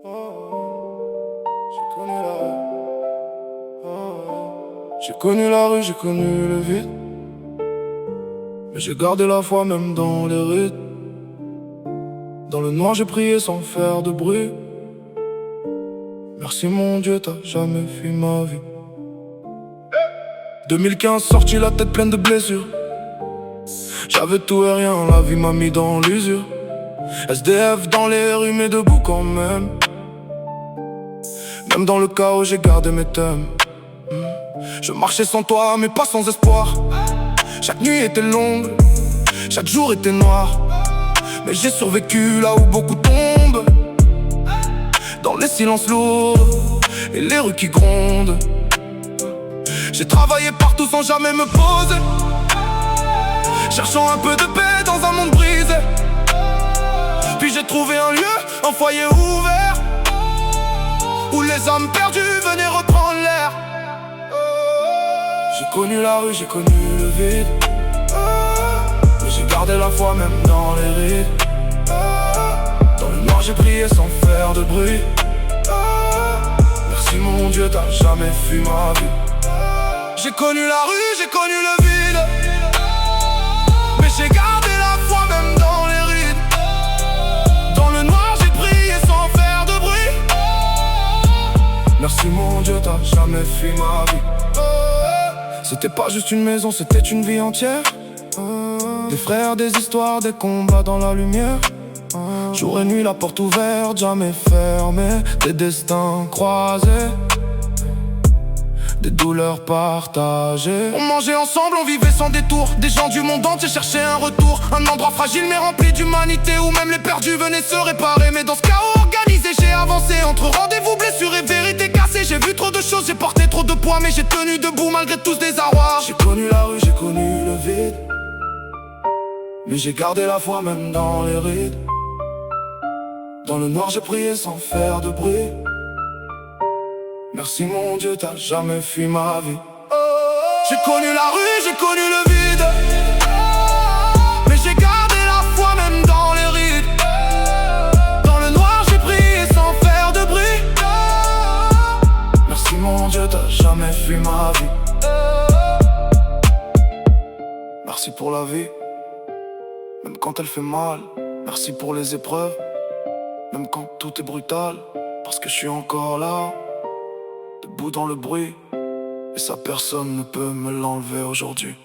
J'ai connu la rue, j'ai connu le vide, mais j'ai gardé la foi même dans les rides. Dans le noir j'ai prié sans faire de bruit. Merci mon Dieu, t'as jamais fui ma vie. 2015 sorti la tête pleine de blessures. J'avais tout et rien, la vie m'a mis dans l'usure. SDF dans les rues mais debout quand même. Même dans le chaos j'ai gardé mes thèmes. Je marchais sans toi mais pas sans espoir. Chaque nuit était longue, chaque jour était noir. Mais j'ai survécu là où beaucoup tombent, dans les silences lourds et les rues qui grondent. J'ai travaillé partout sans jamais me poser, cherchant un peu de paix dans un monde brisé. Puis j'ai trouvé un lieu, un foyer ouvert, où les âmes perdues venaient reprendre l'air. J'ai connu la rue, j'ai connu le vide, mais j'ai gardé la foi même dans les rides. Dans le noir j'ai prié sans faire de bruit. Merci mon Dieu, t'as jamais fui ma vie. J'ai connu la rue, j'ai connu le vide, mais j'ai gardé la foi même dans les rides. Dans le noir j'ai prié sans faire de bruit. Merci mon Dieu, t'as jamais fui ma vie. C'était pas juste une maison, c'était une vie entière. Des frères, des histoires, des combats dans la lumière. Jour et nuit, la porte ouverte, jamais fermée. Des destins croisés, des douleurs partagées. On mangeait ensemble, on vivait sans détour. Des gens du monde entier cherchaient un retour. Un endroit fragile mais rempli d'humanité, où même les perdus venaient se réparer. Mais dans ce chaos organisé, j'ai avancé entre rendez-vous, blessures et vérité cassée. J'ai vu trop de choses, j'ai porté trop de poids, mais j'ai tenu debout malgré tout ce désarroi. J'ai connu la rue, j'ai connu le vide, mais j'ai gardé la foi même dans les rides. Dans le noir j'ai prié sans faire de bruit. Merci mon Dieu, t'as jamais fui ma vie. J'ai connu la rue, j'ai connu le vide, mais j'ai gardé la foi même dans les rides. Dans le noir j'ai prié sans faire de bruit. Merci mon Dieu, t'as jamais fui ma vie. Merci pour la vie, même quand elle fait mal. Merci pour les épreuves, même quand tout est brutal. Parce que je suis encore là, debout dans le bruit, et ça personne ne peut me l'enlever aujourd'hui.